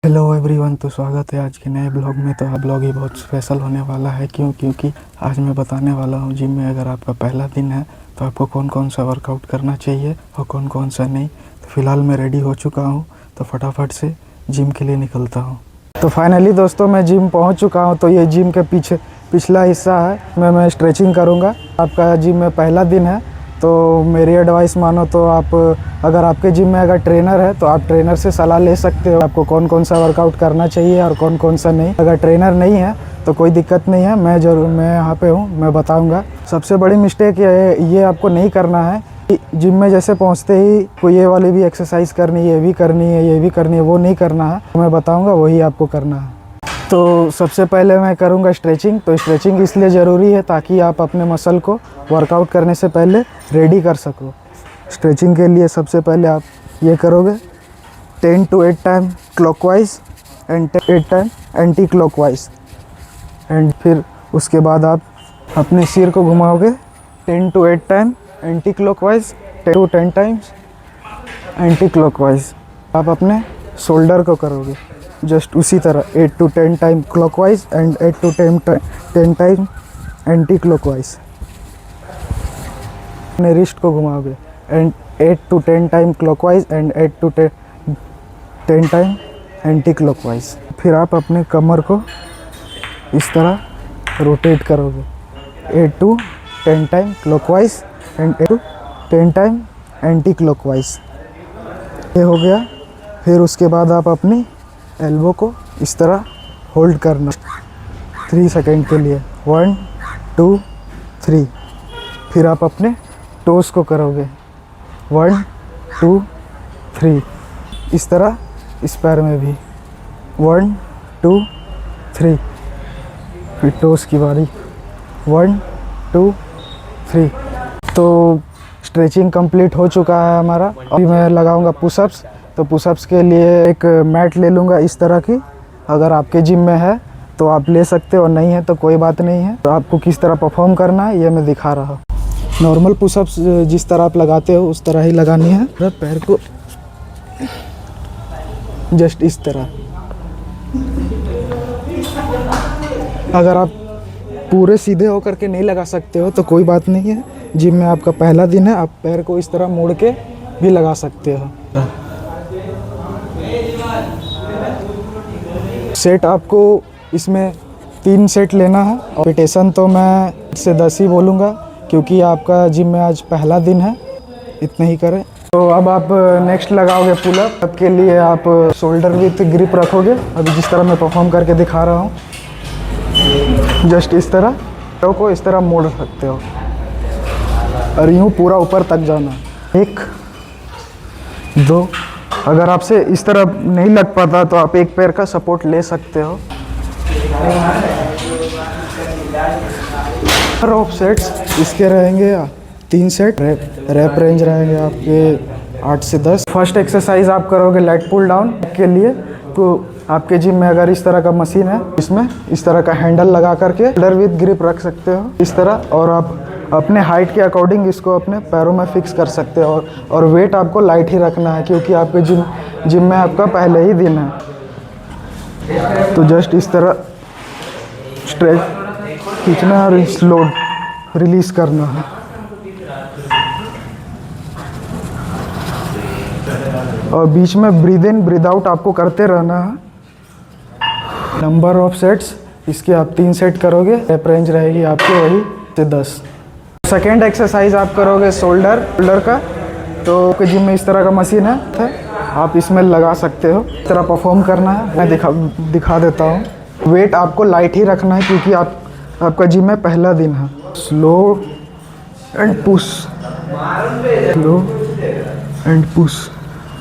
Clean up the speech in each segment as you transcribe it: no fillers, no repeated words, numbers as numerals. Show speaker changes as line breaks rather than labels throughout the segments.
Hello everyone, तो स्वागत है आज के नए ब्लॉग में। तो ब्लॉग ही बहुत स्पेशल होने वाला है। क्योंकि आज मैं बताने वाला हूँ जिम में अगर आपका पहला दिन है तो आपको कौन कौन सा वर्कआउट करना चाहिए और कौन कौन सा नहीं। तो फिलहाल मैं रेडी हो चुका हूँ, तो फटाफट से जिम के लिए निकलता हूँ। तो फाइनली दोस्तों मैं जिम पहुँच चुका हूँ। तो ये जिम के पिछला हिस्सा है। मैं स्ट्रेचिंग करूँगा। आपका जिम में पहला दिन है तो मेरी एडवाइस मानो तो आप अगर आपके जिम में अगर ट्रेनर है तो आप ट्रेनर से सलाह ले सकते हो आपको कौन कौन सा वर्कआउट करना चाहिए और कौन कौन सा नहीं। अगर ट्रेनर नहीं है तो कोई दिक्कत नहीं है, मैं यहाँ पे हूँ, मैं बताऊँगा। सबसे बड़ी मिस्टेक ये आपको नहीं करना है कि जिम में जैसे पहुँचते ही कोई ये वाली भी एक्सरसाइज करनी है, ये भी करनी है, ये भी करनी है, वो नहीं करना है। मैं बताऊँगा वही आपको करना है। तो सबसे पहले मैं करूँगा स्ट्रेचिंग। तो स्ट्रेचिंग इसलिए ज़रूरी है ताकि आप अपने मसल को वर्कआउट करने से पहले रेडी कर सको। स्ट्रेचिंग के लिए सबसे पहले आप ये करोगे 10 to 8 time clockwise and 8 time anti clockwise. And फिर उसके बाद आप अपने सिर को घुमाओगे 10 to 8 time anti clockwise, 10 to 10 times anti clockwise. आप अपने शोल्डर को करोगे जस्ट उसी तरह 8 to 10 time clockwise and 8 to 10 time anti clockwise. अपने रिस्ट को घुमाओगे and 8 to 10 time clockwise and 8 to 10 time anti clockwise. फिर आप अपने कमर को इस तरह रोटेट करोगे 8 to 10 time clockwise and 8 to 10 time anti clockwise. ये हो गया। फिर उसके बाद आप अपनी एल्बो को इस तरह होल्ड करना 3 सेकेंड के लिए, 1 2 3। फिर आप अपने टोस को करोगे 1 2 3। इस तरह इस पैर में भी 1 2 3। फिर टोस की बारी 1 2 3। तो स्ट्रेचिंग कंप्लीट हो चुका है हमारा। अभी मैं लगाऊंगा पुशअप्स। तो पुशअप्स के लिए एक मैट ले लूँगा इस तरह की। अगर आपके जिम में है तो आप ले सकते हो, नहीं है तो कोई बात नहीं है। तो आपको किस तरह परफॉर्म करना है ये मैं दिखा रहा हूँ। नॉर्मल पुशअप्स जिस तरह आप लगाते हो उस तरह ही लगानी है। पैर को जस्ट इस तरह। अगर आप पूरे सीधे होकर के नहीं लगा सकते हो तो कोई बात नहीं है। जिम में आपका पहला दिन है, आप पैर को इस तरह मोड़ के भी लगा सकते हो। सेट आपको इसमें 3 सेट लेना है। और रिपीटेशन तो मैं 8 से 10 ही बोलूँगा क्योंकि आपका जिम में आज पहला दिन है, इतने ही करें। तो अब आप नेक्स्ट लगाओगे पुलअप। अब के लिए आप शोल्डर विथ ग्रिप रखोगे, अभी जिस तरह मैं परफॉर्म करके दिखा रहा हूँ। जस्ट इस तरह पैरों को इस तरह मोड़ सकते हो और यूँ पूरा ऊपर तक जाना। 1 2। अगर आपसे इस तरह नहीं लग पाता तो आप एक पैर का सपोर्ट ले सकते हो। रोप सेट्स इसके रहेंगे 3 सेट। रैप रेंज रहेंगे आपके 8 से 10। फर्स्ट एक्सरसाइज आप करोगे लेग पुल डाउन के लिए। तो आपके जिम में अगर इस तरह का मशीन है, इसमें इस तरह का हैंडल लगा करके शोल्डर विद ग्रिप रख सकते हो इस तरह। और आप अपने हाइट के अकॉर्डिंग इसको अपने पैरों में फिक्स कर सकते हो। और वेट आपको लाइट ही रखना है क्योंकि आपके जिम में आपका पहले ही दिन है। तो जस्ट इस तरह स्ट्रेच खींचना और स्लो रिलीज करना है। और बीच में ब्रीद इन ब्रीद आउट आपको करते रहना है। नंबर ऑफ सेट्स इसके आप 3 सेट करोगे। रैप रेंज रहेगी आपकी वही से 10। सेकेंड एक्सरसाइज आप करोगे शोल्डर का। तो आपके जिम में इस तरह का मशीन है, आप इसमें लगा सकते हो। इस तरह परफॉर्म करना है, मैं दिखा देता हूँ। वेट आपको लाइट ही रखना है क्योंकि आपका जिम में पहला दिन है। Slow and push, slow and push.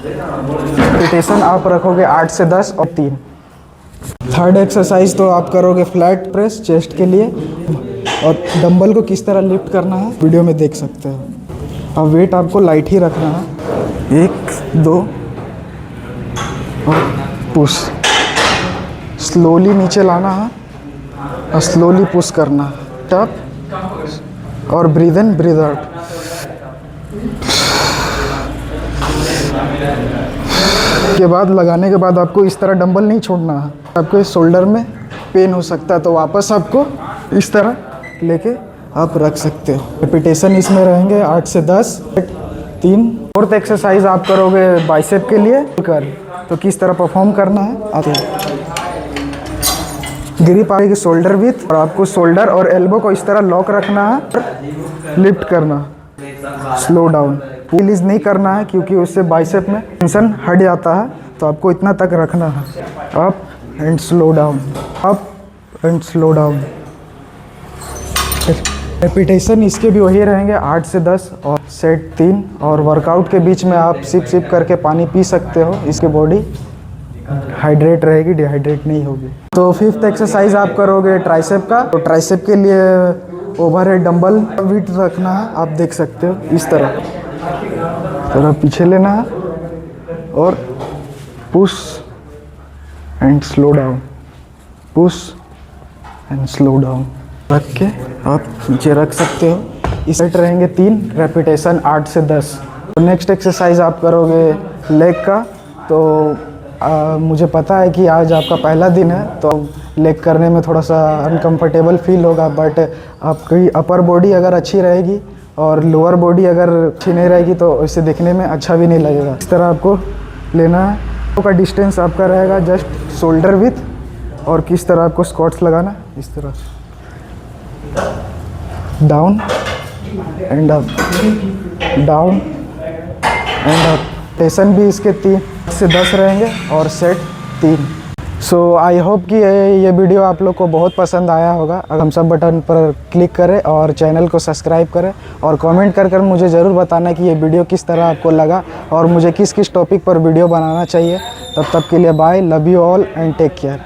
Repetition आप रखोगे 8 से 10 और 3। थर्ड एक्सरसाइज तो आप करोगे फ्लैट प्रेस चेस्ट के लिए। और डंबल को किस तरह लिफ्ट करना है वीडियो में देख सकते हो। और वेट आपको लाइट ही रखना है। 1 2 और पुश। स्लोली नीचे लाना है और स्लोली पुश करना है। टप और ब्रीद इन ब्रीद आउट। उसके बाद लगाने के बाद आपको इस तरह डंबल नहीं छोड़ना है। आपको इस शोल्डर में पेन हो सकता है तो वापस आपको इस तरह लेके आप रख सकते हो। रिपीटेशन इसमें रहेंगे 8 से 10। 3 फोर्थ एक्सरसाइज आप करोगे बाइसेप के लिए कर तो किस तरह परफॉर्म करना है आते ग्रिप आएगी शोल्डर विथ, और आपको शोल्डर और एल्बो को इस तरह लॉक रखना है, लिफ्ट करना, स्लो डाउन। रिलीज नहीं करना है क्योंकि उससे बाइसेप में टेंशन हट जाता है, तो आपको इतना तक रखना है। Up and slow down, up and slow down. Repetition इसके भी वही रहेंगे 8 से 10 और सेट 3। और वर्कआउट के बीच में आप सिप करके पानी पी सकते हो, इसके बॉडी हाइड्रेट रहेगी, डिहाइड्रेट नहीं होगी। तो फिफ्थ एक्सरसाइज आप करोगे ट्राइसेप का। तो ट्राइसेप के लिए ओवरहेड डंबल वेट रखना है, आप देख सकते हो इस तरह थोड़ा पीछे लेना है और push and slow down, push and slow down रख के आप नीचे रख सकते हो। इस सेट रहेंगे 3 रेपिटेशन 8 से 10। तो नेक्स्ट एक्सरसाइज आप करोगे लेग का। तो मुझे पता है कि आज आपका पहला दिन है तो लेग करने में थोड़ा सा अनकंफर्टेबल फील होगा, बट आपकी अपर बॉडी अगर अच्छी रहेगी और लोअर बॉडी अगर अच्छी नहीं रहेगी तो इसे देखने में अच्छा भी नहीं लगेगा। इस तरह आपको लेना है। तो का डिस्टेंस आपका रहेगा जस्ट शोल्डर विथ, और किस तरह आपको स्क्वाट्स लगाना इस तरह down and up, down and up. Tension भी इसके 3 से 10 रहेंगे और सेट 3। सो आई होप कि ये वीडियो आप लोग को बहुत पसंद आया होगा। हम सब बटन पर क्लिक करें और चैनल को सब्सक्राइब करें और कमेंट कर मुझे ज़रूर बताना कि ये वीडियो किस तरह आपको लगा और मुझे किस किस टॉपिक पर वीडियो बनाना चाहिए। तब तक के लिए bye, love you all and take care.